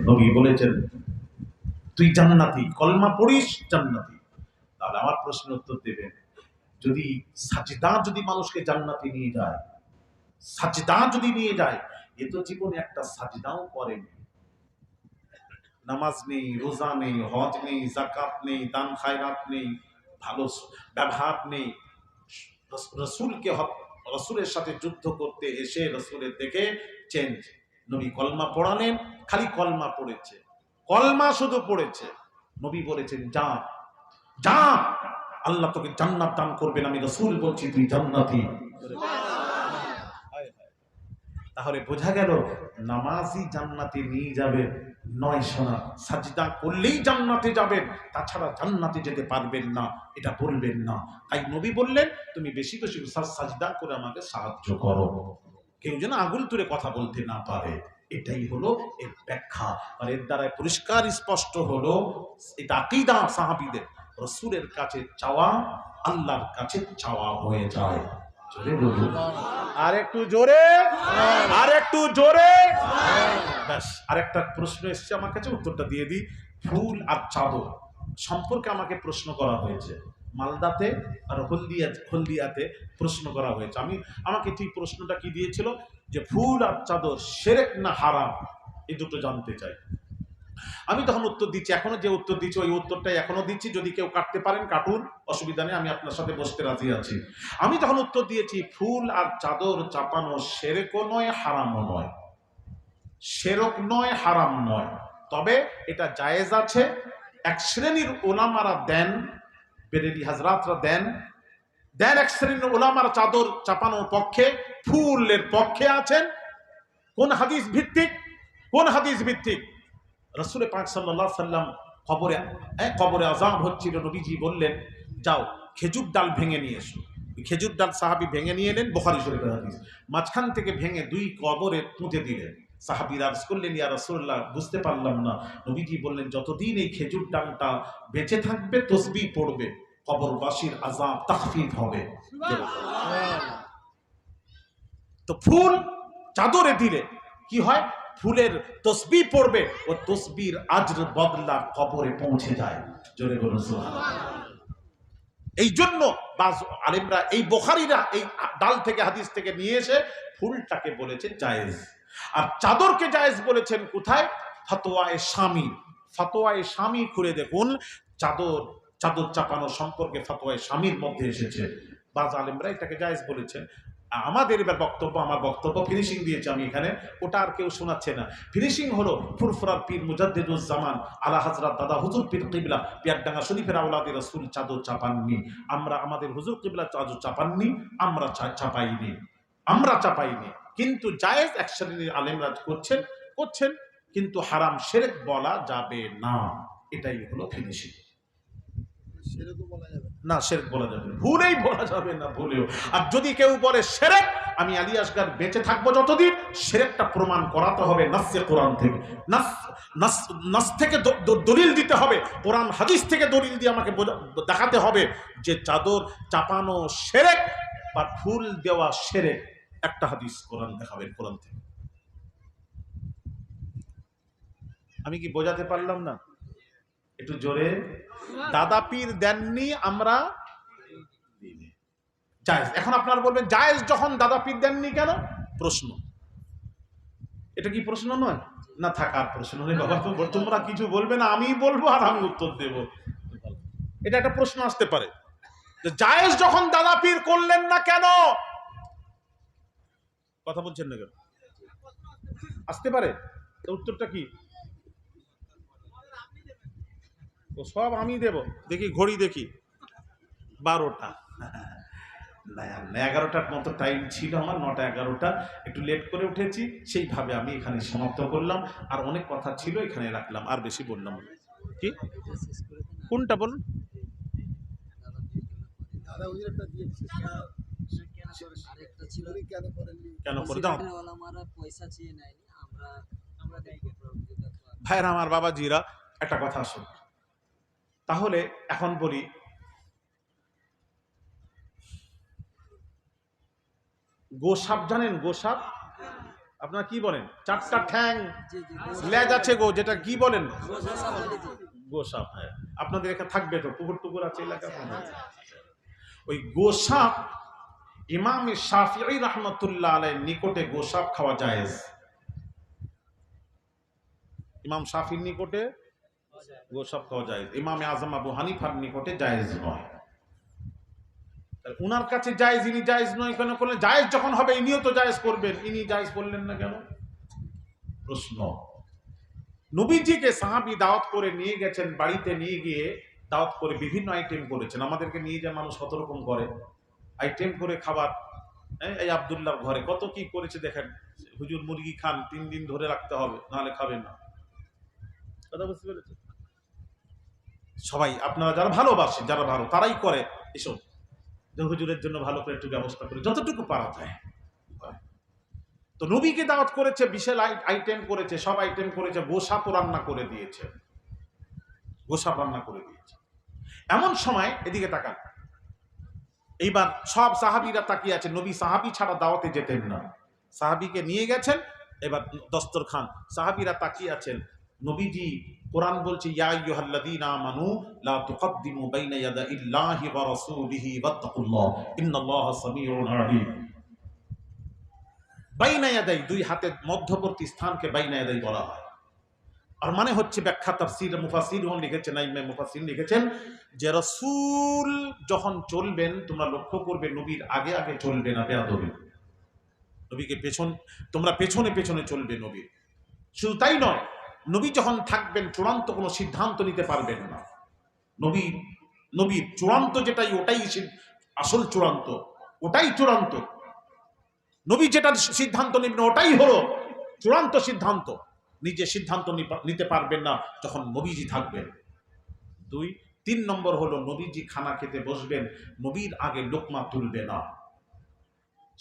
নবী বলেছেন তুই জান্নাতি, কলমা পড়িস জান্নাতি। তাহলে আমার প্রশ্নের উত্তর দেবেন, যদি সাজদা যদি মানুষকে জান্নাতে নিয়ে যায়, সাজদা যদি নিয়ে যায়, এ তো জীবনে একটা সাজদাও করেনি, নামাজ নেই, রোজা নেই, হজ নেই, যাকাত নেই, দান খায়রাত নেই, ভালো ব্যবহার নেই, রসুলকে রসুলের সাথে যুদ্ধ করতে এসে রসুলের দেখে চেঞ্জ, নবী কলমা পড়ালেন, খালি কলমা পড়েছে, কলমা শুধু পড়েছে, নবী বলেছেন যা যা, আল্লাহ তোকে জান্নাত দান করবেন, আমি রসুল বলছি তুই জান্নাতি। তাহলে বোঝা গেল নামাজই জান্নাতে নিয়ে যাবে নয় শোনা, সাজদা করলেই জান্নাতে যাবেন, তাছাড়া জান্নাতে যেতে পারবেন না, এটা বলবেন না। তাই নবী বললেন তুমি বেশি বেশি সাজদা করে আমাকে সাহায্য করো, কেউ যেন আগুল তুলে কথা বলতে না পারে। এটাই হলো এর ব্যাখ্যা। আর এর দ্বারা পরিষ্কার স্পষ্ট হলো এটা আকীদা সাহাবীদের, রাসূলের কাছে চাওয়া আল্লাহর কাছে চাওয়া হয়ে যায়। আর একটু জোরে, আর একটু জোরে। ব্যাস, আরেকটা প্রশ্ন এসছে আমার কাছে, উত্তরটা দিয়ে দিই। ফুল আর চাদর সম্পর্কে আমাকে প্রশ্ন করা হয়েছে, মালদাতে আর হলদিয়াতে প্রশ্ন করা হয়েছে। আমাকে ঠিক প্রশ্নটা কি দিয়েছিল, যে ফুল আর চাদর শিরক না হারাম, এই দুটো জানতে চাই। আমি তখন উত্তর দিচ্ছি, এখনো যে উত্তর দিচ্ছি ওই উত্তরটাই এখনো দিচ্ছি, যদি কেউ কাটতে পারেন কাটুন, অসুবিধা নেই, আমি আপনার সাথে বসতে রাজি আছি। আমি তখন উত্তর দিয়েছি ফুল আর চাদর চাপানো শিরকও নয়, হারামও নয়, শিরক নয়, হারাম নয়, তবে এটা জায়েজ আছে। এক শ্রেণীর ওলামারা দেন, বেরেলি হাজরাতরা দেন, এক শ্রেণীর ওলামারা চাদর চাপানোর পক্ষে, ফুলের পক্ষে আছেন। কোন হাদিস ভিত্তিক? কোন হাদিস ভিত্তিক? রাসূল পাক সাল্লাল্লাহু আলাইহি সাল্লাম কবরে আযাব হচ্ছিল, নবীজি বললেন যাও খেজুর ডাল ভেঙে নিয়ে এসো। খেজুর ডাল সাহাবী ভেঙে নিয়ে এলেন, বুখারী শরীফের হাদিস। মাঝখান থেকে ভেঙে দুই কবরে পুঁতে দিলেন। সাহাবীরা আরজ করলেন ইয়া রাসূলুল্লাহ বুঝতে পারলাম না। নবীজি বললেন যতদিন এই খেজুর ডালটা বেঁচে থাকবে তসবিহ পড়বে, কবরবাসীর আযাব তাখফিফ হবে। তো ফুল চাদরে দিলে কি হয়, ফুলের তসবিহ পড়বে, ও তসবির আজর বদলা কবরে পৌঁছে যায়। জোরে বলুন সুবহানাল্লাহ। এই জন্য বাজ আলেমরা এই বুখারীরা এই ডাল থেকে হাদিস থেকে নিয়ে এসে ফুলটাকে বলেছে জায়েজ, আর চাদরকে জায়েজ বলেছেন কোথায়? ফতোয়ায়ে শামী। ফতোয়ায়ে শামী খুলে দেখুন, চাদর চাপানো সম্পর্কে ফতোয়ায়ে শামীর মধ্যে এসেছে, বাজ আলেমরা এটাকে জায়েজ বলেছেন। আমাদের এবার বক্তব্য, আমার বক্তব্য ফিনিশিং দিয়েছে আমি এখানে, ওটা আর কেউ শোনাচ্ছে না। ফিনিশিং হলো ফুরফুরার পীর মুজাদ্দিদুজ্জামান আলা হযরত দাদা হুজুর পীর কিবলা পিয়ারডাঙ্গা শরীফের আওলাদে রাসূল চাদর চাপাননি। আমরা আমাদের হুজুর কিবলা চাদর চাপাননি, আমরা চাপাইনি, কিন্তু জায়েজ এক শ্রেণীর আলেমরা করছেন, কিন্তু হারাম শিরক বলা যাবে না। এটাই হলো ফিনিশিং। না শিরক বলা যাবে না, ভুলেই বলা যাবে না, ভুলেও। আর যদি কেউ বলে শিরক, আমি আলী আসগার বেঁচে থাকবো যতদিন, শিরকটা প্রমাণ করাতে হবে নাসে কোরআন থেকে, নাস থেকে দলিল দিতে হবে, কোরআন হাদিস থেকে দলিল দিয়ে আমাকে দেখাতে হবে যে চাদর চাপানো শিরক বা ফুল দেওয়া শিরক। একটা হাদিস কোরআন দেখাবেন, কোরআন থেকে। আমি কি বোঝাতে পারলাম না? একটু জোরে। দাদা পীর দেননি, আমরা জায়েজ। এখন আপনারা বলবেন জায়েজ যখন দাদা পীর দেননি কেন? প্রশ্ন, এটা কি প্রশ্ন নয়? না থাকার প্রশ্ন নেই বাবা, তোমরা কিছু বলবে না, আমি বলবো আর আমি উত্তর দেব। এটা একটা প্রশ্ন আসতে পারে, জায়েজ যখন দাদা পীর করলেন না কেন? কথা বলছেন না কেন? আসতে পারে, উত্তরটা কি? ও সব আমি দেব। দেখি ঘড়ি, দেখি 12টা, 11টার মতো টাইম ছিল আমার, 9টা 11টা, একটু লেট করে উঠেছি, সেইভাবে আমি এখানে সমাপ্ত করলাম। আর অনেক কথা ছিল এখানে রাখলাম, আর বেশি বললাম। কি কোনটা বলুন? কেন করে দাও ভাইরা আমার, বাবাজিরা, একটা কথা শুন। তাহলে এখন বলি, গোসাপ জানেন? গোসাপ আপনারা কি বলেন? চারটা ঠ্যাং লেজ আছে গো, যেটা কি বলেন? গোসাপ। হ্যাঁ, আপনাদের এখানে থাকবে তো, পুকুর টুকুর আছে এলাকা। ওই গোসাপ ইমাম শাফিঈ রাহমাতুল্লাহ আলাইহির নিকটে গোসাপ খাওয়া জায়েজ। ইমাম শাফির নিকটে গোসাপ খাওয়া জায়েজ, ইমাম আজম আবু হানিফার নিকটে জায়েজ নয়। উনার কাছে জায়েজ, ইনি জায়েজ নয় কেন করলেন? জায়েজ যখন হবে ইনিও তো জায়েজ করবেন, ইনি জায়েজ করলেন না কেন? প্রশ্ন। নবীজিকে সাহাবী দাওয়াত করে নিয়ে গেছেন, বাড়িতে নিয়ে গিয়ে দাওয়াত করে বিভিন্ন আইটেম করেছেন। আমাদেরকে নিয়ে যে মানুষ কত রকম করে আইটেম করে খাবার। এই আব্দুল্লাহর ঘরে কত কি করেছে দেখেন, হুজুর মুরগি খান, 3 দিন ধরে রাখতে হবে, নাহলে খাবেন না। কথা বুঝতে পেরেছেন? সবাই আপনারা যারা ভালোবাসেন, যারা ভালো, তারাই করে এসব, যে হুজুরের জন্য ভালো করে একটু ব্যবস্থা করে যতটুকু পারা যায়। তো নবীকে দাওয়াত করেছে, বিশাল আইটেম করেছে, সব আইটেম করেছে, গোসাপ রান্না করে দিয়েছে, গোসাপ রান্না করে দিয়েছে। এমন সময় এদিকে তাকান, এইবার সব সাহাবীরা তাকিয়ে আছে, নবী সাহাবী ছাড়া দাওয়াতে যেতেন না। সাহাবীকে নিয়ে গেছেন, এবার দস্তরখান, সাহাবীরা তাকিয়ে আছেন। নবীজি, কোরআন বলছে ইয়া আইয়ুহাল্লাযীনা আমানু লা তুকদ্দিমু বাইনা ইয়াদাইল্লাহি ওয়া রাসূলিহি ওয়াত্তাকুল্লাহ ইন্নাল্লাহা সামিউন আলীম। বাইনা ইয়াদাই, দুই হাতের মধ্যবর্তী স্থানকে বাইনা ইয়াদাই বলা হয়। আর মানে হচ্ছে, ব্যাখ্যা তাফসীর মুফাসসিরগণ লিখেছেন, আইম্মে মুফাসসির লিখেছেন যে রাসূল যখন চলবেন, তোমরা লক্ষ্য করবে নবীর আগে আগে চলবে না, বেয়াদবি। নবীকে তোমরা পেছনে পেছনে চলবে নবীর। শুধু তাই নয়, নবী যখন থাকবেন চূড়ান্ত কোনো সিদ্ধান্ত নিতে পারবেন না। নবীর চূড়ান্ত যেটাই, ওটাই আসল চূড়ান্ত, ওটাই চূড়ান্ত। নবী যেটা সিদ্ধান্ত নেবেন ওটাই হলো চূড়ান্ত সিদ্ধান্ত। নিজে সিদ্ধান্ত নিতে পারবেন না যখন নবীজি থাকবেন। 2, 3 নম্বর হলো, নবীজি খানা খেতে বসবেন, নবীর আগে লোকমা তুলবে না।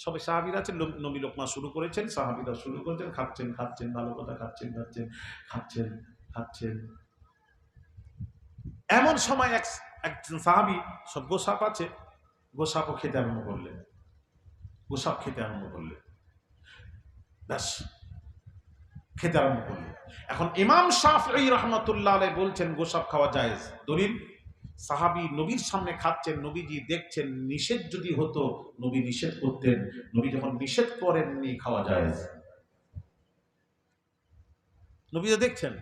সবে সাহাবীরা আছেন, নবী লোকমা শুরু করেছেন, সাহাবীরা শুরু করেছেন, খাচ্ছেন খাচ্ছেন, ভালো কথা, খাচ্ছেন খাচ্ছেন খাচ্ছেন খাচ্ছেন। এমন সময় একজন সাহাবী, সব গোসাপ আছে, গোসাপও খেতে আরম্ভ করলেন, গোসাপ খেতে আরম্ভ করলেন, ব্যাস খেতে আরম্ভ করলেন। এখন ইমাম শাফিঈ রাহমাতুল্লাহ আলাইহি বলছেন গোসাপ খাওয়া জায়েজ। দলিল, সাহাবী নবীর সামনে খাচ্ছেন, নবীজি দেখছেন, নিষেধ যদি হতো নবী নিষেধ করতেন, নবী যখন নিষেধ করেননি খাওয়া জায়েজ। নবী তো দেখছেন,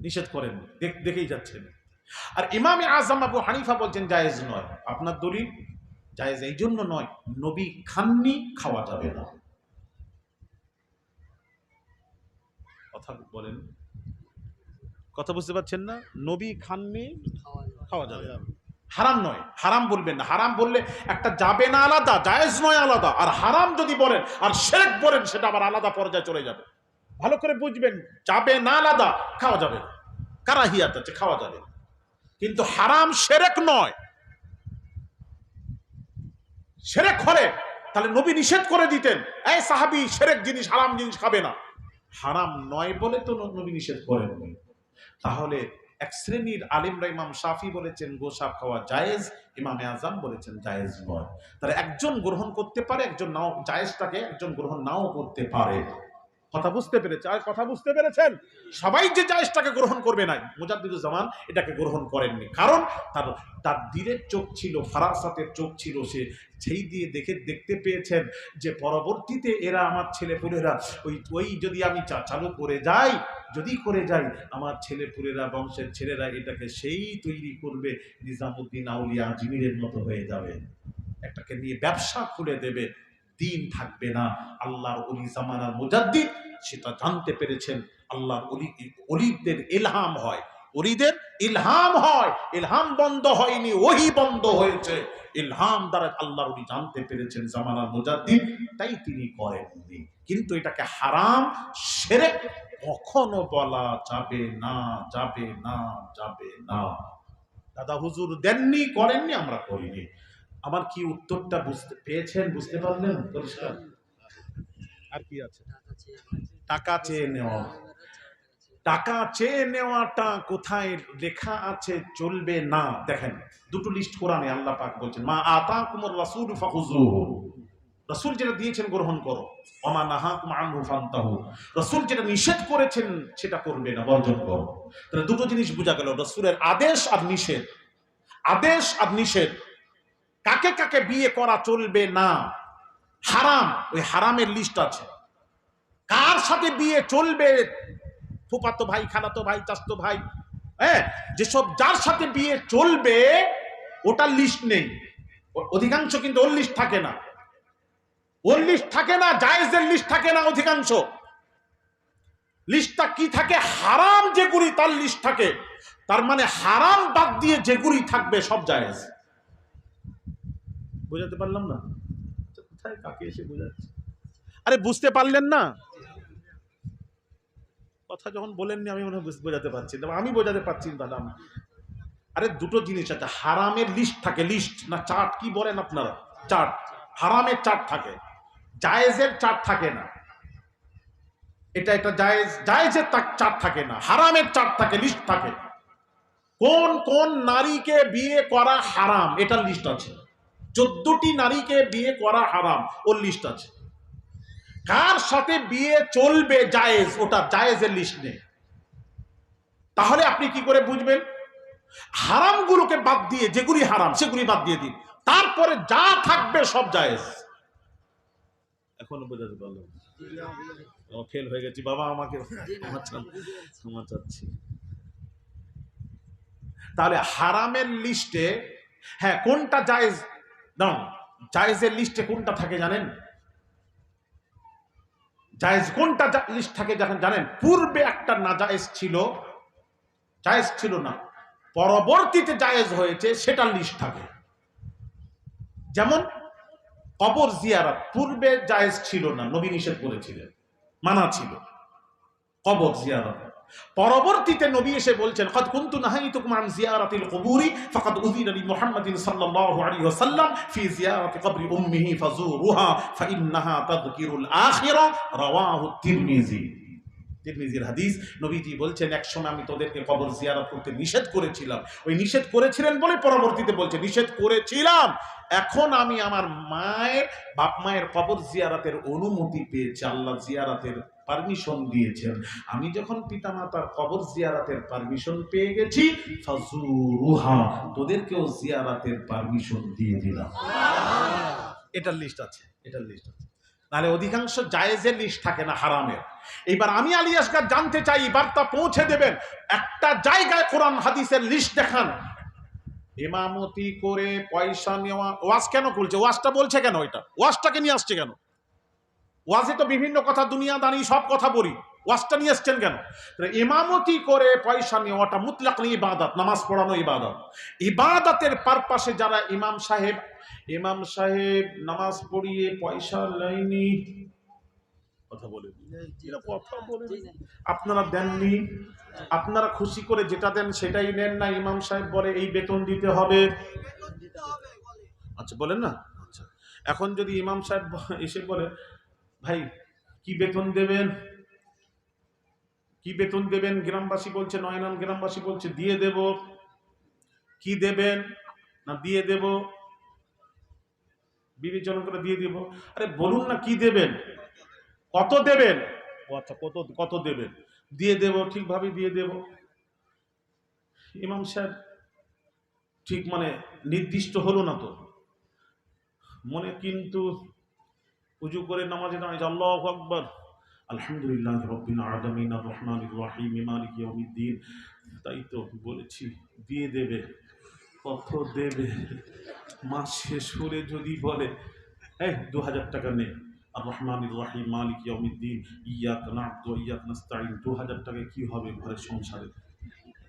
নিষেধ করেন, দেখেই যাচ্ছেন। আর ইমামে আজম আবু হানিফা বলছেন জায়েজ নয়। আপনার দলিল? জায়েজ এই জন্য নয়, নবী খাননি, খাওয়া যাবে না। কথা বলেন, কথা বুঝতে পারছেন না? নবী খাননি, খাওয়া যাবে না। হারাম নয়, হারাম বলবেন না। হারাম বললে একটা যাবে না আলাদা, জায়েজ নয় আলাদা। আর হারাম যদি বলেন আর শিরক বলেন, সেটা আবার আলাদা পর্যায়ে চলে যাবে। ভালো করে বুঝবেন, যাবে না আলাদা, খাওয়া যাবে না, কারাহিয়াত আছে, খাওয়া যাবে। কিন্তু হারাম শিরক নয়। শিরক হলে তাহলে নবী নিষেধ করে দিতেন, এই সাহাবী শিরক জিনিস, হারাম জিনিস খাবে না। হারাম নয় বলে তো নবী নিষেধ করেননি। তাহলে এক শ্রেণীর আলিমরা, ইমাম শাফি বলেছেন গোসাপ খাওয়া জায়েজ, ইমামে আজম বলেছেন জায়েজ নয়। তাহলে একজন গ্রহণ করতে পারে, একজন নাও, জায়েজটাকে একজন গ্রহণ নাও করতে পারে। কথা বুঝতে পেরেছে? আর কথা বুঝতে পেরেছেন? সবাই যে জায়েজটাকে গ্রহণ করবে না, মুজাদ্দিদুজ্জামান এটাকে গ্রহণ করেননি। কারণ তার দিলের চোখ ছিল, ফারাসাতের চোখ ছিল, সেই দিয়ে দেখতে পেয়েছেন যে পরবর্তীতে এরা, আমার ছেলেপুলেরা, ওই যদি আমি চালু করে যাই, যদি করে যাই, আমার ছেলেপুলেরা, বংশের ছেলেরা এটাকে সেই তৈরি করবে, নিজামুদ্দিন আউলিয়া আজমিরের মতো হয়ে যাবে, একটাকে নিয়ে ব্যবসা খুলে দেবে, দিন থাকবে না। আল্লাহর ওলি জামানার মুজাদ্দিদ সেটা জানতে পেরেছেন। আল্লাহর ওলিদের ইলহাম হয়, ওলিদের ইলহাম হয়, ইলহাম বন্ধ হয়নি, ওহী বন্ধ হয়েছে। ইলহাম দ্বারা আল্লাহর ওলি জানতে পেরেছেন জামানার মুজাদ্দিদ, তাই তিনি করেননি। কিন্তু এটাকে হারাম, শিরক কখনো বলা যাবে না, যাবে না, যাবে না। দাদা হুজুর দেননি, করেননি, আমরা করিনি। আমার কি উত্তরটা বুঝতে পেয়েছেন? বুঝতে পারলেন? পরিষ্কার? আর কি আছে? টাকা চেয়ে নেওয়া। টাকা চেয়ে নেওয়াটা কোথায় লেখা আছে চলবে না? দেখেন, দুটো লিস্ট কোরআনে আল্লাহ পাক বলছেন, মা আতাকুমুর রাসূলু ফাখুযুহু। রাসূল যেটা দিয়েছেন গ্রহণ করো, ওমা নাহাকুম আনহু ফান্তাহু, রাসূল যেটা নিষেধ করেছেন সেটা করবে না, বর্জন করো। তাহলে দুটো জিনিস বোঝা গেল, রাসূলের আদেশ আর নিষেধ। আদেশ আর নিষেধ। কাকে কাকে বিয়ে করা চলবে না, হারাম, ওই হারামের লিস্ট আছে। কার সাথে বিয়ে চলবে, ফুফাতো ভাই, খালাতো ভাই, চাচাতো ভাই, হ্যাঁ, যেসব যার সাথে বিয়ে চলবে ওটার লিস্ট নেই। অধিকাংশ কিন্তু ওর লিস্ট থাকে না, ওর লিস্ট থাকে না, জায়েজের লিস্ট থাকে না। অধিকাংশ লিস্টটা কি থাকে, হারাম যেগুলি তার লিস্ট থাকে। তার মানে হারাম বাদ দিয়ে যেগুলি থাকবে সব জায়েজ। বুঝাতে পারলাম না? কোথায় কাকে এসে বোঝাচ্ছে? আরে বুঝতে পারলেন না? কথা যখন বলেননি আমি মনে হয় বোঝাতে পারছি, আমি বোঝাতে পারছি দাদা। আরে দুটো জিনিস আছে, হারামের লিস্ট থাকে, লিস্ট না চার্ট কি বলেন আপনারা, চার্ট। হারামের চার্ট থাকে, জায়েজের চার্ট থাকে না। এটা এটা জায়েজ, জায়েজের চার্ট থাকে না, হারামের চার্ট থাকে, লিস্ট থাকে। কোন কোন নারীকে বিয়ে করা হারাম এটার লিস্ট আছে। 14টি নারীকে বিয়ে করা হারাম, ওর লিস্ট আছে। কার সাথে বিয়ে চলবে জায়েজ, ওটা জায়েজের লিস্ট নেই। তাহলে আপনি কি করে বুঝবেন? হারামগুলোকে বাদ দিয়ে যেগুলি হারাম সেগুলি বাদ দিয়ে দিন, তারপরে যা থাকবে সব জায়েজ। এখনো বোঝাতে পারলাম? ফেল হয়ে গেছি বাবা, আমাকে ক্ষমা চাচ্ছি। তাহলে হারামের লিস্টে, হ্যাঁ, কোনটা জায়েজ নাও, জায়েজের লিস্টে কোনটা থাকে জানেন? জায়েজ কোনটা লিস্ট থাকে জানেন? পূর্বে একটা নাজায়েজ ছিল, জায়েজ ছিল না, পরবর্তীতে জায়েজ হয়েছে, সেটার লিস্ট থাকে। যেমন কবর জিয়ারত, পূর্বে জায়েজ ছিল না, নবী নিষেধ করেছিলেন, মানা ছিল কবর জিয়ারত। পরবর্তীতে নবী এসে বলছেন, قد كنت نهيتكم عن زيارة القبور فقد أذن لمحمد صلى الله عليه وسلم في زيارة قبر أمه فزوروها فإنها تذكر الآخرة رواه الترمذي। তিরমিজির হাদিস। নবীজি বলছেন, একসময় আমি তোদেরকে কবর জিয়ারত করতে নিষেধ করেছিলাম। ওই নিষেধ করেছিলেন বলে পরবর্তীতে বলছে নিষেধ করেছিলাম, এখন আমি আমার মায়ের, বাপ মায়ের কবর জিয়ারতের অনুমতি পেয়েছি, আল্লাহ জিয়ারতের পারমিশন দিয়েছেন। আমি যখন পিতামাতার কবর জিয়ারতের পারমিশন পেয়ে গেছি, ফাজুরুহা, তোদেরকেও জিয়ারতের পারমিশন দিয়ে দিলাম। এটার লিস্ট আছে, এটার লিস্ট আছে। নাহলে অধিকাংশ জায়েজের লিস্ট থাকে না, হারামের। এইবার আমি আলী আসগার জানতে চাই, বার্তা পৌঁছে দেবেন, একটা জায়গায় কোরআন হাদিসের লিস্ট দেখান। ইমামতি করে পয়সা নেওয়া, ওয়াজ কেন করছে? ওয়াজটা বলছে কেন? এটা ওয়াজটাকে নিয়ে আসছে কেন? ওয়াজে তো বিভিন্ন কথা, দুনিয়াদারি সব কথা বলি, ওয়াজটা নিয়ে আসছেন কেন? ইমামতি করে পয়সা নেওয়াটা মুতলাক ইবাদত, নামাজ পড়ানো ইবাদত। ইবাদতের পারপাসে যারা ইমাম সাহেব নামাজ পড়িয়ে পয়সা নেয়নি, কথা বলে আপনারা দেননি, আপনারা খুশি করে যেটা দেন সেটাই নেন না, ইমাম সাহেব বলে এই বেতন দিতে হবে। আচ্ছা বলেন না? আচ্ছা, এখন যদি ইমাম সাহেব এসে বলে, ভাই কি বেতন দেবেন, কি বেতন দেবেন? গ্রামবাসী বলছে, নয়নান গ্রামবাসী বলছে দিয়ে দেব। কি দেবেন? না দিয়ে দেব, বিবেচনা করে দিয়ে দিব। আরে বলুন না কি দেবেন, কত দেবেন? আচ্ছা কত কত দেবেন? দিয়ে দেব, ঠিকভাবে দিয়ে দেব। ইমাম সাহেব ঠিক মানে নির্দিষ্ট হলো না তো, মনে কিন্তু উজু করে নামাজে দাঁড়িয়ে আল্লাহু আকবার, আলহামদুলিল্লাহ রাব্বিল আলামিন আর রহমানির রহিম মালিক ইয়াউমিদ্দিন। তাই তো বলেছি দিয়ে দেবে। কত দেবে? মাস শেষ হলে যদি বলে এই 2000 টাকা নে, আর রহমানির রহিম মালিক ইয়াউমিদ্দিন ইয়াকা না'বুদু ওয়া ইয়াকা নাস্তাঈন, 2000 টাকা কি হবে ঘরের সংসারে?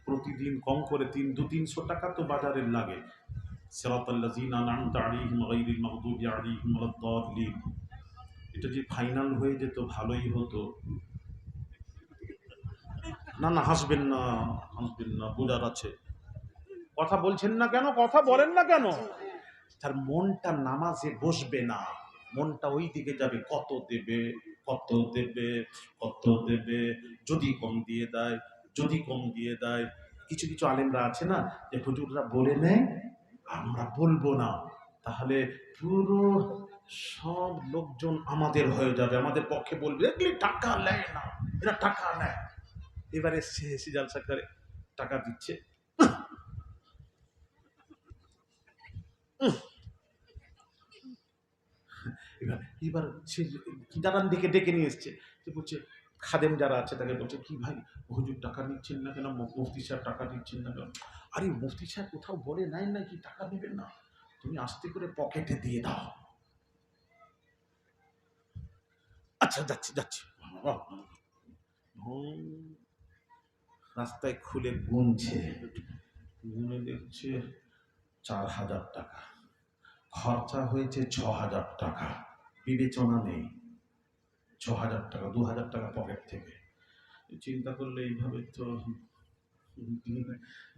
প্রতিদিন কম করে 200-300 টাকা তো বাজারের লাগে। সিরাতাল্লাযীনা আন'আমতা আলাইহিম গায়রিল মাগদুবি আলাইহিম ওয়ালাদ-দাল্লিন। এটা যে ফাইনাল হয়ে যেত ভালোই হতো। না না হাসবেন না, হাসবেন না, বোঝার আছে। কথা বলছেন না কেন? কথা বলেন না কেন? তার মনটা নামাজে বসবে না, মনটা ওই দিকে যাবে, কত দেবে, কত দেবে, কত দেবে, যদি কম দিয়ে দেয়, যদি কম দিয়ে দেয়। কিছু কিছু আলেমরা আছে না, যে হুজুররা বলে নেয় আমরা বলবো না, তাহলে পুরো সব লোকজন আমাদের হয়ে যাবে, আমাদের পক্ষে বলবে দেখলি টাকা নেয় না, এরা টাকা নেয়। এবার এসছে এসি জালসা করে টাকা দিচ্ছে, এবার এবার সে দাঁড়ান দিকে ডেকে নিয়ে এসছে, তো বলছে খাদেম যারা আছে তাকে বলছে কি ভাই হুজুর টাকা নিচ্ছেন না কেন, মুফতি সাহেব টাকা দিচ্ছেন না কেন? আরে মুফতি সাহেব কোথাও বলে নাই নাকি টাকা নেবেন না, তুমি আস্তে করে পকেটে দিয়ে দাও। আচ্ছা যাচ্ছি যাচ্ছি। রাস্তায় খুলে গুনছে, গুনে দেখছে 4,000 টাকা, খরচা হয়েছে 6,000 টাকা, বিবেচনা নেই। 6,000 টাকা, 2,000 টাকা পকেট থেকে। চিন্তা করলে এইভাবে তো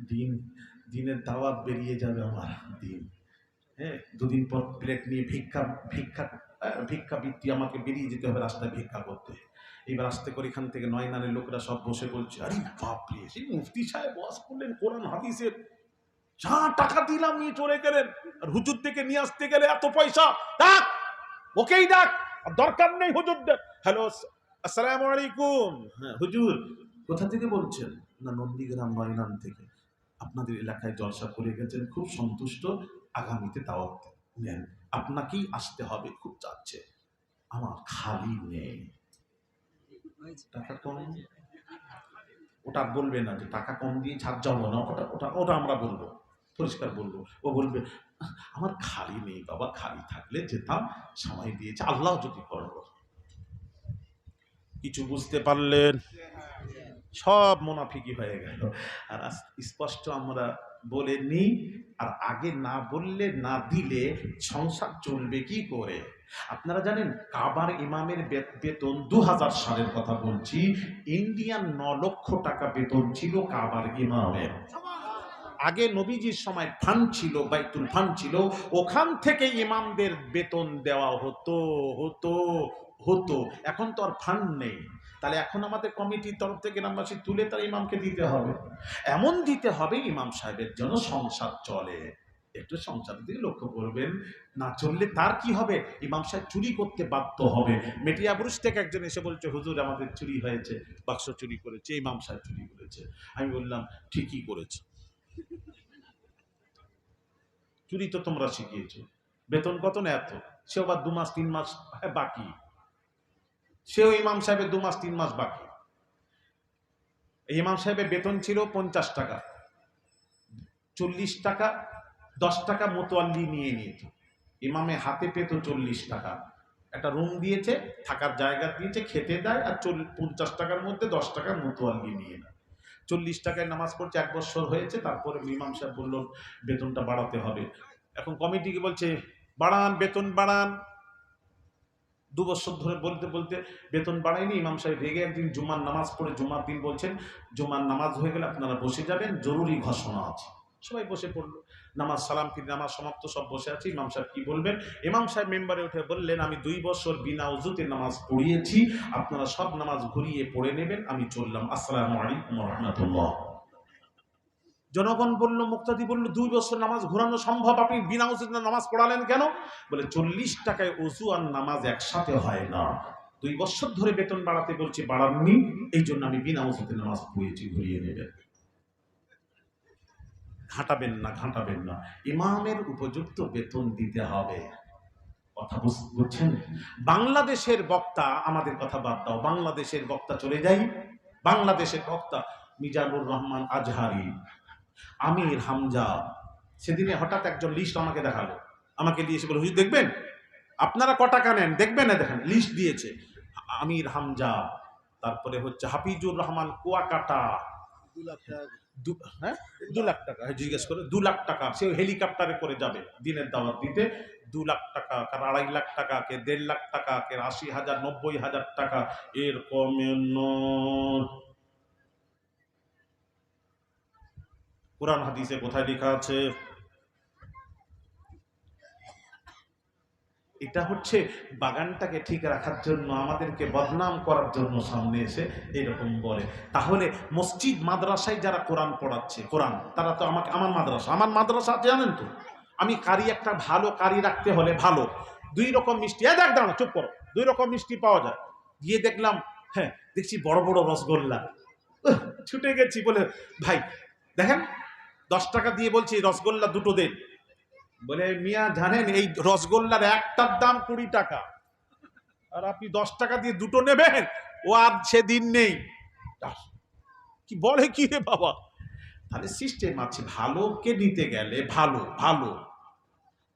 দিন দিনের দাওয়াত বেরিয়ে যাবে আমার দিন। হ্যাঁ, দুদিন পর প্লেট নিয়ে ভিক্ষা ভিক্ষা ভিক্ষাবৃত্তি আমাকে বেরিয়ে যেতে হবে রাস্তায় ভিক্ষা করতে। এবার আস্তে করে এখান থেকে নয়নানের লোকরা সব বসে বলছে আরে বাপরে, সেই মুফতি সাহেব ওয়াজ করলেন কোরআন হাদিসের, যা টাকা দিলাম নিয়ে চলে গেলেন, আর হুজুর থেকে নিয়ে আসতে গেলে এত পয়সা, ডাক ওকেই ডাক, দরকার নেই হুজুরদের। হ্যালো আসসালামু আলাইকুম। হ্যাঁ হুজুর, কোথা থেকে বলছেন? না নন্দীগ্রাম নয়নান থেকে। আপনাদের এলাকায় জলসা করে গেছেন, খুব সন্তুষ্ট, আগামীতে দাওয়াত নেন, আপনাকেই আসতে হবে, খুব চাচ্ছে। আমার খালি নেই, টাকা কম। ওটা বলবে না যে টাকা কম দিয়ে ছাড় যাবো না, ওটা ওটা ওটা আমরা বলবো, পরিষ্কার বলবো। ও বলবে আমার খালি নেই বাবা, খালি থাকলে যেতাম, সময় দিয়েছে আল্লাহ যদি করবো। কিছু বুঝতে পারলেন? সব মুনাফিকি হয়ে গেল। আর স্পষ্ট আমরা বলে নিই, আর আগে না বললে না দিলে সংসার চলবে কি করে? আপনারা জানেন কাবার ইমামের বেতন 2000 সালের কথা বলছি, ইন্ডিয়ান 9 লক্ষ টাকা বেতন ছিল কাবার ইমামের। আগে নবীজির সময় ফান্ড ছিল, বাইতুল ফান্ড ছিল, ওখান থেকে ইমামদের বেতন দেওয়া হতো হতো হতো। এখন তো আর ফান্ড নেই, তাহলে এখন আমাদের কমিটির তরফ থেকে গ্রামবাসী তুলে তার ইমামকে দিতে হবে, এমন দিতে হবে ইমাম সাহেবের জন্য সংসার চলে। একটু সংসারের দিকে লক্ষ্য করবেন, না চললে তার কি হবে? ইমাম সাহেব চুরি করতে বাধ্য হবে। মেটিয়াবুরুজ থেকে একজন এসে বলছে হুজুর আমাদের চুরি হয়েছে, বাক্স চুরি করেছে, ইমাম সাহেব চুরি করেছে। আমি বললাম ঠিকই করেছে, চুরি তো তোমরা শিখিয়েছো, বেতন কত না এত, সেও আবার 2 মাস 3 মাস বাকি, সেও ইমাম সাহেবের 2 মাস 3 মাস বাকি। ইমাম সাহেবের বেতন ছিল 50 টাকা, 40 টাকা 10 টাকা মোতোয়াল্লি নিয়ে নিত, ইমামে হাতে পেত 40 টাকা। একটা রুম দিয়েছে, থাকার জায়গা দিয়েছে, খেতে দেয়, আর 50 টাকার মধ্যে 10 টাকা মোতোয়াল্লি নিয়ে নেয়। 40 টাকায় নামাজ পড়ছে, 1 বছর হয়েছে। তারপরে ইমাম সাহেব বলল বেতনটা বাড়াতে হবে। এখন কমিটিকে বলছে বাড়ান, বেতন বাড়ান। 2 বছর ধরে বলতে বলতে বেতন বাড়ায়নি। ইমাম সাহেব রেগে একদিন জুমার নামাজ পড়ে, জুমার দিন বলছেন জুমার নামাজ হয়ে গেলে আপনারা বসে যাবেন, জরুরি ঘোষণা আছে। সবাই বসে পড়লো, নামাজ সালাম ফিরে নামাজ সমাপ্ত, সব বসে আছে। ইমাম সাহেব কি বলবেন? ইমাম সাহেব মেম্বারে উঠে বললেন আমি 2 বছর বিনা উযুতে নামাজ পড়িয়েছি, আপনারা সব নামাজ ঘুরিয়ে পড়ে নেবেন, আমি চললাম, আসসালামু আলাইকুম ওয়া রাহমাতুল্লাহ। জনগণ বলল, মুক্তাদি বলল 2 বছর নামাজ ঘোরানো সম্ভব, আপনি বিনা উযুতে নামাজ পড়ালেন কেন? বলে 40 টাকায় ওযু আর নামাজ একসাথে হয় না, 2 বছর ধরে বেতন বাড়াতে বলছি, বাড়াননি, এই জন্য আমি বিনা উযুতে নামাজ পড়িয়েছি, ঘুরিয়ে নেবেন। ঘাটাবেন না, ঘাটাবেন না, ইমামের উপযুক্ত বেতন দিতে হবে। কথা বুঝছেন? বাংলাদেশের বক্তা, আমাদের কথা বাদ দাও, বাংলাদেশের বক্তা চলে যাই। বাংলাদেশের বক্তা মিজানুর রহমান আজহারি, আমির হামজা, সেদিনে হঠাৎ একজন লিস্ট আমাকে দেখালো, আমাকে দিয়েছে, বলে হুজুর দেখবেন, আপনারা ক টাকা নেন দেখবেন না, দেখেন লিস্ট দিয়েছে। আমির হামজা, তারপরে হচ্ছে হাফিজুর রহমান কুয়াকাটা, 2 লাখ টাকা, জিজ্ঞেস করে 2 লাখ টাকা, সে হেলিকপ্টারে করে যাবে দিনের দাওয়াত দিতে। 2 লাখ টাকা, কার 2.5 লাখ টাকা, কে 1.5 লাখ টাকা, কে 80,000 90,000 টাকা, এর কমে নয়। কোরআন হাদিসে কোথায় লেখা আছে? এটা হচ্ছে বাগানটাকে ঠিক রাখার জন্য, আমাদেরকে বদনাম করার জন্য সামনে এসে এরকম বলে। তাহলে মসজিদ মাদ্রাসায় যারা কোরআন পড়াচ্ছে, কোরআন, তারা তো আমাকে, আমার মাদ্রাসা জানেন তো, আমি কারি, একটা ভালো কারি রাখতে হলে, ভালো দুই রকম মিষ্টি, দেখ দাঁড়ানো, চুপ করো, দুই রকম মিষ্টি পাওয়া যায়। গিয়ে দেখলাম, হ্যাঁ দেখছি বড় বড় রসগোল্লা। ছুটে গেছি, বলে ভাই দেখেন 10 টাকা দিয়ে বলছি রসগোল্লা দুটো দেন। বলে মিয়া জানেন এই রসগোল্লার একটার দাম 20 টাকা, আর আপনি 10 টাকা দিয়ে দুটো নেবেন? ও আর সেদিন নেই। কি বলে কি রে বাবা? তাহলে সিস্টেম আছে, ভালোকে নিতে গেলে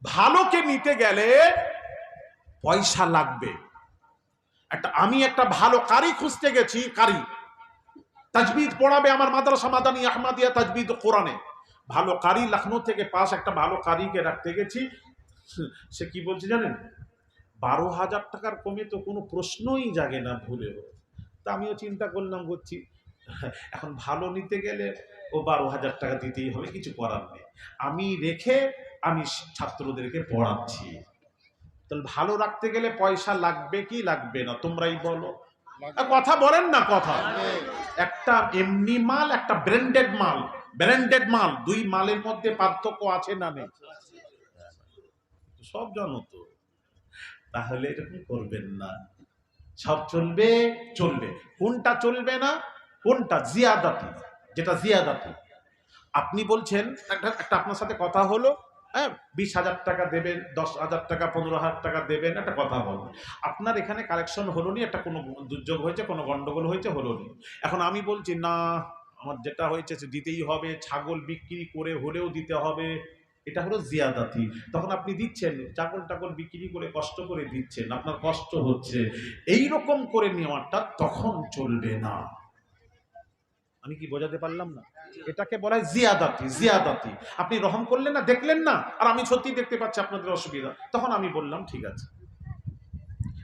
ভালোকে নিতে গেলে পয়সা লাগবে। আমি একটা ভালো কারি খুঁজতে গেছি, কারি তাজবিদ পড়াবে আমার মাদ্রাসা মাদানী আহমদিয়া তাজবিদ কোরআনে। ভালো কারি লখনৌ থেকে পাস একটা ভালো কারিকে রাখতে গেছি। সে কি বলছে জানেন? 12,000 টাকার কমে তো কোনো প্রশ্নই জাগে না ভুলেও। তা আমিও চিন্তা করলাম, বলছি এখন ভালো নিতে গেলে ও 12,000 টাকা দিতেই হবে, কিছু করার নেই। আমি ছাত্রদেরকে পড়াচ্ছি। তাহলে ভালো রাখতে গেলে পয়সা লাগবে কি লাগবে না? তোমরাই বলো, কথা বলেন না কথা। একটা এমনি মাল, একটা ব্র্যান্ডেড মাল, দুই মালের মধ্যে পার্থক্য আছে না নেই? সব জানো তো। তাহলে এরকম করবেন না। সব চলবে। কোনটা চলবে না? কোনটা জিয়াদাতি, যেটা জিয়াদাতি। আপনি বলছেন একটা আপনার সাথে কথা হলো, হ্যাঁ 20,000 টাকা দেবেন, 10,000 টাকা, 15,000 টাকা দেবেন, একটা কথা বলবো। আপনার এখানে কালেকশন হলো নি, একটা কোনো দুর্যোগ হয়েছে, কোনো গন্ডগোল হয়েছে, হলো নি। এখন আমি বলছি না, আমার যেটা হয়েছে সে দিতেই হবে, ছাগল বিক্রি করে হলেও দিতে হবে, এটা হলো জিয়াদাতি। তখন আপনি দিচ্ছেন, ছাগল বিক্রি করে কষ্ট করে দিচ্ছেন, আপনার কষ্ট হচ্ছে, এই রকম করে নেওয়াটা তখন চলবে না। আমি কি বোঝাতে পারলাম না? এটাকে বলা হয় জিয়াদাতি। আপনি রহম করলেন না, দেখলেন না, আর আমি সত্যি দেখতে পাচ্ছি আপনাদের অসুবিধা, তখন আমি বললাম ঠিক আছে।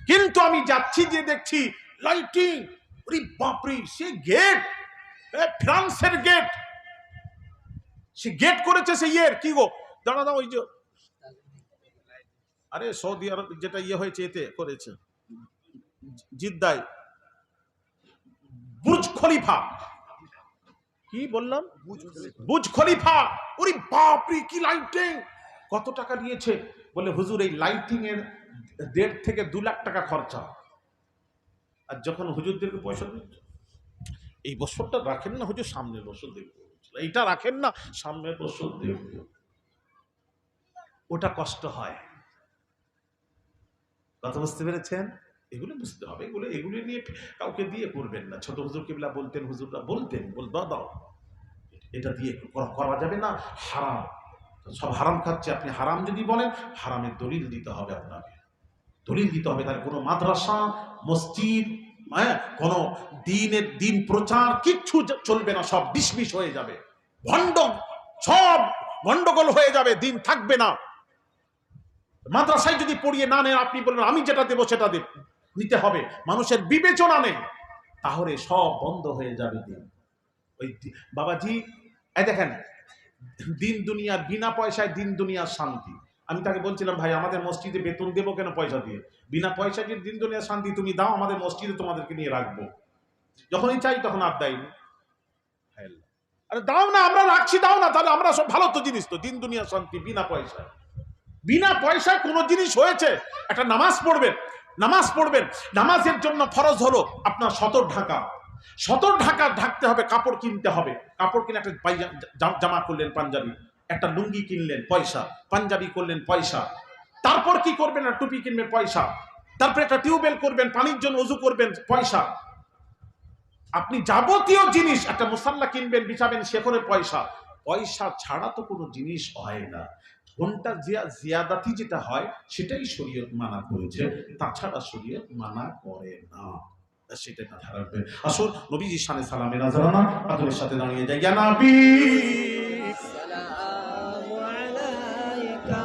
কিন্তু আমি যাচ্ছি, যে দেখছি লাইটিং, ওরে বাপরে, সে গেট, ফ্রান্সের গেট, সে গেট করেছে, সে ইয়ের কি গো, দাঁড়া ওই যে, আরে সৌদি আরব যেটা ইয়ে হয়েছে এতে করেছে, জিদ্দায় বুর্জ খলিফা, কি বললাম, বুর্জ খলিফা। ওরে বাপরে কি লাইটিং! কত টাকা নিয়েছে? বলে হুজুর এই লাইটিং এর 1.5 থেকে 2 লাখ টাকা খরচা। আর যখন হুজুরদেরকে পয়সা দিচ্ছে, এই বছরটা রাখেন না হুজুর, সামনের বছর দেখবো, এইটা রাখেন না, সামনের বছর দেখবো, ওটা কষ্ট হয়। কথা বুঝতে পেরেছেন? এগুলো বুঝতে হবে, এগুলো নিয়ে কাউকে দিয়ে করবেন না। ছোট হুজুর কিবলা বলতেন, হুজুররা বলতেন, দাও এটা দিয়ে করা যাবে না, হারাম, সব হারাম খাচ্ছে। আপনি হারাম যদি বলেন, হারামের দলিল দিতে হবে, আপনাকে দলিল দিতে হবে। তাহলে কোনো মাদ্রাসা, মসজিদ, কোনো দিন প্রচার কিচ্ছু চলবে না, সব ডিসমিস হয়ে যাবে, সব গন্ডগোল হয়ে যাবে, দিন থাকবে না। মাদ্রাসায় যদি পড়িয়ে না নেন, আপনি বলবেন আমি যেটা দেবো সেটা নিতে হবে, মানুষের বিবেচনা নেই, তাহলে সব বন্ধ হয়ে যাবে দিন। ওই বাবাজি, দেখেন, দিন দুনিয়ার বিনা পয়সায় দিন দুনিয়ার শান্তি। আমি তাকে বলছিলাম, ভাই আমাদের মসজিদে বেতন দেবো কেন পয়সা দিয়ে? বিনা পয়সা দিয়ে দিন দুনিয়ার শান্তি তুমি দাও, আমাদের মসজিদে তোমাদেরকে নিয়ে রাখবো, যখনই চাই তখন আর দেয়নি। আরে দাও না, আমরা রাখছি, দাও না, তাহলে আমরা সব ভালো তো জিনিস, তো দিন দুনিয়ার শান্তি বিনা পয়সায়। বিনা পয়সায় কোন জিনিস হয়েছে? একটা নামাজ পড়বেন, নামাজের জন্য ফরজ হলো আপনার সতর ঢাকা ঢাকতে হবে, কাপড় কিনতে হবে, কাপড় কিনে একটা জামা করলেন পাঞ্জাবি, একটা লুঙ্গি কিনলেন পয়সা, পাঞ্জাবি করলেন পয়সা, তারপর কি করবেন, একটা টুপি কিনবেন পয়সা, তারপর একটা টিউবওয়েল করবেন, পানির জন্য উজু করবেন পয়সা, আপনি যাবতীয় জিনিস, একটা মুসাল্লা কিনবেন, বিছাবেন, সেখানে পয়সা ছাড়া তো কোনো জিনিস হয় না। কোনটা জিয়াদাতি যেটা হয় সেটাই শরীয়ত মানা করেছে, তাছাড়া শরীয়ত মানা করে না। সেটা মাথায় রাখবেন। আসুন নবীজির শানে সালামে নাজরানা আদরের সাথে দাঁড়িয়ে যাই। ইয়া নবী সালামু আলাইকা,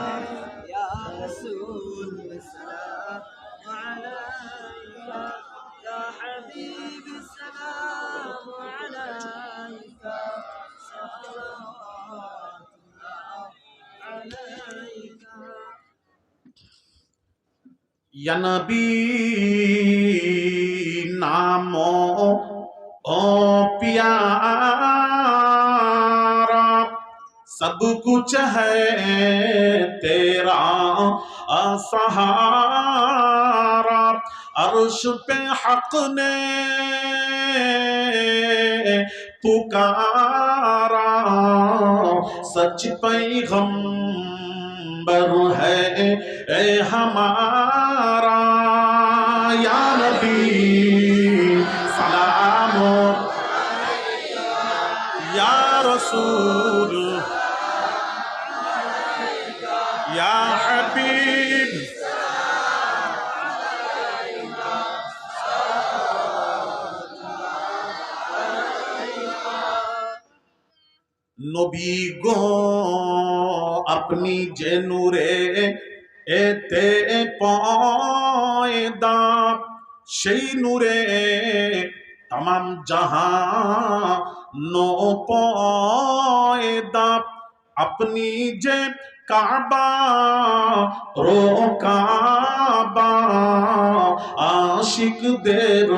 ইয়া রাসূল সালামু আলাইকা, ইয়া হাবিবি সালামু আলাইকা, ইয়া নবী নাম ও পিয়ারা सब कुछ है तेरा सहारा। अर्श पे हक ने पुकारा, सच पैगंबर है ए हमारा। या नबी सलाम, या रसूल, या हबीब। নবী গো আপনি যে নূরে এতে পয়দা, সেই নূরে तमाम जहां नो পয়দা। আপনি যে কাবা রো কাবা, আশিকদের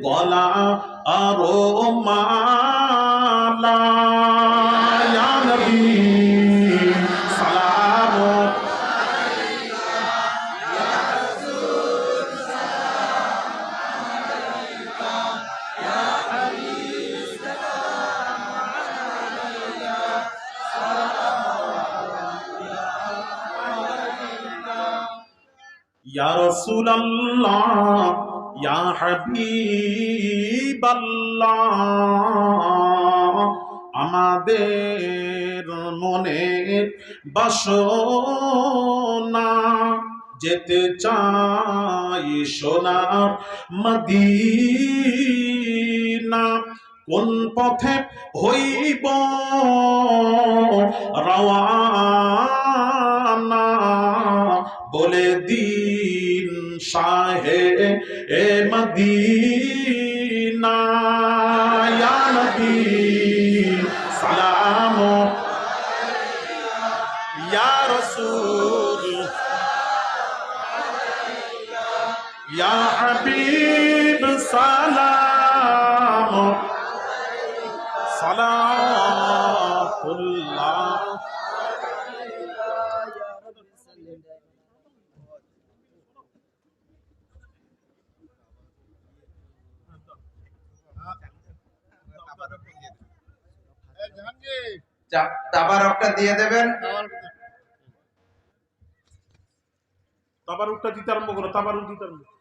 গলা আরো মালা। ইয়া নবী সালাম, ইয়া রাসূলুল্লাহ, ইয়া হাবিবাল্লাহ। আমাদের মনের বাসনা যেতে চাই সোনার মদিনা। কোন পথে হইব রওয়ানা, বলে দিন শাহে এ মদিনা। ইয়া নবী সালাম, ইয়া রাসূল, ইয়া হাবিব সালাম, সালাতুল্লাহ। তাবারকটা দিয়ে দেবেন। তাবারুকটা দিতে আরম্ভ করো, তাবারুক দিতে আরম্ভ করো।